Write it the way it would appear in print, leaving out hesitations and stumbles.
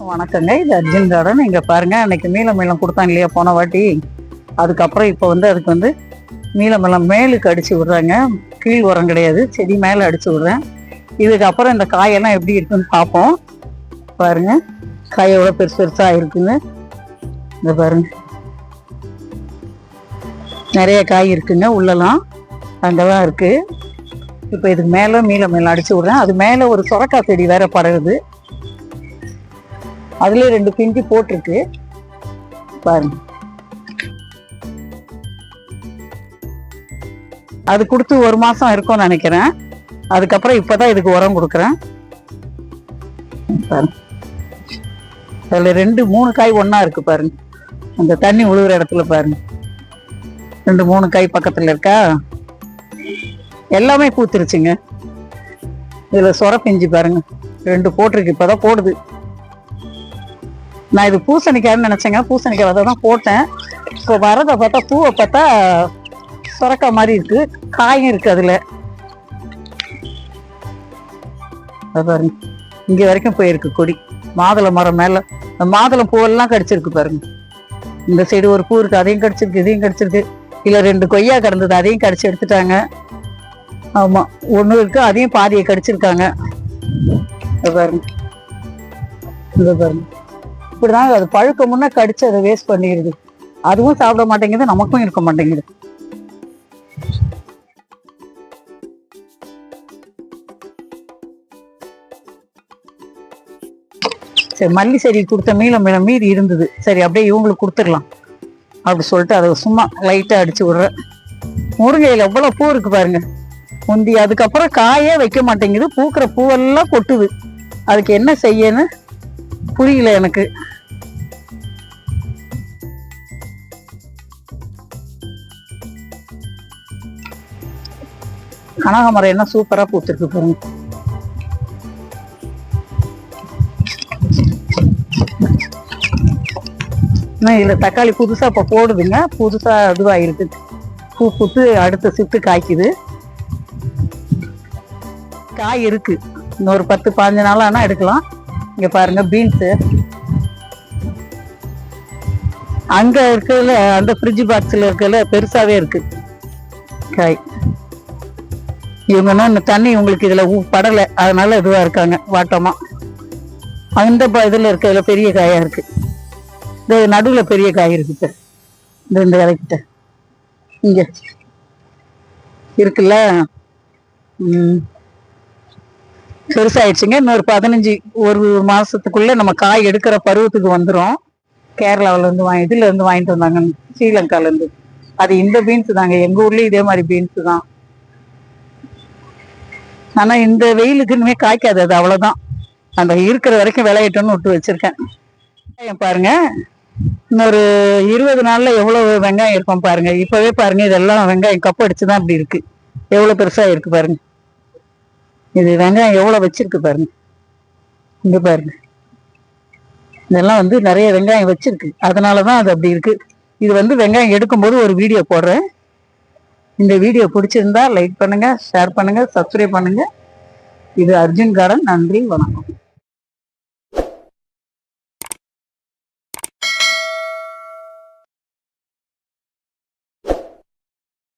வணக்கங்க, இது அர்ஜுன் கார்டன். இங்க பாருங்க, அன்னைக்கு மீளம் கொடுத்தாங்க இல்லையா போன வாட்டி. அதுக்கப்புறம் இப்போ வந்து அதுக்கு வந்து மீளம் மேலுக்கு அடிச்சு விடுறாங்க. கீழ் உரம் கிடையாது, செடி மேல அடிச்சு விடுறேன். இதுக்கப்புறம் இந்த காயெல்லாம் எப்படி இருக்குன்னு பார்ப்போம். பாருங்க, காய் எவ்வளோ பெருசு பெருசா இருக்குன்னு. இந்த பாருங்க, நிறைய காய் இருக்குங்க. உள்ளலாம் அங்கதான் இருக்கு. இப்போ இதுக்கு மேல மீளம் அடிச்சு விடுறேன். அது மேல ஒரு சொரக்காய் செடி வேற படகுது. அதுலயே 2 பிஞ்சு போட்டிருக்கு பாருங்க. அது கொடுத்து 1 மாசம் இருக்கும்னு நினைக்கிறேன். அதுக்கப்புறம் இப்பதான் இதுக்கு உரம் கொடுக்குறேன். அதுல 2-3 காய் ஒன்னா இருக்கு பாருங்க. அந்த தண்ணி உழுவுற இடத்துல பாருங்க, 2-3 காய் பக்கத்துல இருக்கா. எல்லாமே பூத்துருச்சுங்க. இதுல சொர பிஞ்சு பாருங்க, 2 போட்டிருக்கு, இப்பதான் போடுது. நான் இது பூசணிக்காய்னு நினைச்சேங்க, பூசணிக்காய் விதை தான் போட்டேன். இப்போ வரதை பார்த்தா, பூவை பார்த்தா சொரக்காய் மாதிரி இருக்கு, காயும் இருக்கு அதுல. பாருங்க, இங்க வரைக்கும் போயிருக்கு கொடி. மாதுளை மரம் மேல இந்த மாதுளை பூவெல்லாம் கடிச்சிருக்கு பாருங்க. இந்த சைடு ஒரு பூ இருக்கு, அதையும் கடிச்சிருக்கு, இதையும் கடிச்சிருக்கு. இல்ல 2 கொய்யா கிடந்தது, அதையும் கடிச்சு எடுத்துட்டாங்க. ஆமா, 1 இருக்கு, அதையும் பாதியை கடிச்சிருக்காங்க. பாருங்க, இந்த பாருங்க, இப்படிதான் அது பழுக்க முன்ன கடிச்சு அதை வேஸ்ட் பண்ணிடுது. அதுவும் சாப்பிட மாட்டேங்குது, நமக்கும் இருக்க மாட்டேங்குது. சரி, மல்லி செடி கொடுத்த மீளம் மீதி இருந்தது. சரி, அப்படியே இவங்களுக்கு கொடுத்துடலாம் அப்படி சொல்லிட்டு அதை சும்மா லைட்டா அடிச்சு விடுறேன். முருங்கையில எவ்வளவு பூ இருக்கு பாருங்க முந்தி. அதுக்கப்புறம் காயே வைக்க மாட்டேங்குது, பூக்கிற பூவெல்லாம் கொட்டுது. அதுக்கு என்ன செய்யன்னு புரியல எனக்கு. கனகாமரம் என்ன சூப்பரா பூத்திருக்கு பாருங்க. இதுல தக்காளி புதுசா இப்ப போடுதுங்க, புதுசா இதுவாயிருக்கு. பூ பூத்து அடுத்த சித்து காய்க்குது. காய் இருக்கு, இன்னொரு 10-15 நாள் ஆனா எடுக்கலாம். இங்க பாருங்க, பீன்ஸு அங்க இருக்கிறதுல, அந்த ஃப்ரிட்ஜ் பாக்ஸ்ல இருக்கிறதுல பெருசாவே இருக்கு காய். இவங்கன்னா இந்த தண்ணி உங்களுக்கு இதுல படலை, அதனால இதுவா இருக்காங்க வாட்டமா. அந்த இதுல இருக்கிறதுல பெரிய காயா இருக்கு. இந்த நடுவுல பெரிய காய் இருக்கு, இந்த இலைக்கிட்ட இங்க இருக்குல்ல. பெருசாயிடுச்சுங்க. இன்னொரு 15 மாசத்துக்குள்ள நம்ம காய் எடுக்கிற பருவத்துக்கு வந்துடும். கேரளாவில இருந்து இதுல இருந்து வாங்கிட்டு வந்தாங்க, ஸ்ரீலங்கால இருந்து. அது இந்த பீன்ஸ் தாங்க, எங்க ஊர்லயும் இதே மாதிரி பீன்ஸ் தான். ஆனா இந்த வெயிலுக்கு இனிமே காய்க்காது, அது அவ்வளவுதான். அந்த இருக்கிற வரைக்கும் விளையட்டும்னு விட்டு வச்சிருக்கேன். பாருங்க, இன்னொரு 20 நாள்ல எவ்வளவு வெங்காயம் இருக்கும் பாருங்க. இப்பவே பாருங்க, இதெல்லாம் வெங்காயம் கப்பு அடிச்சுதான் இப்படி இருக்கு. எவ்வளவு பெருசா இருக்கு பாருங்க. இது வெங்காயம் எவ்வளவு வச்சிருக்கு பாருங்க. இங்க பாருங்க, இதெல்லாம் வந்து நிறைய வெங்காயம் வச்சிருக்கு, அதனாலதான் அது அப்படி இருக்கு. இது வெங்காயம் எடுக்கும்போது ஒரு வீடியோ போடுறேன். இந்த வீடியோ பிடிச்சிருந்தா லைக் பண்ணுங்க, ஷேர் பண்ணுங்க, சப்ஸ்கிரைப் பண்ணுங்க. இது அர்ஜுன் கார்டன். நன்றி, வணக்கம்.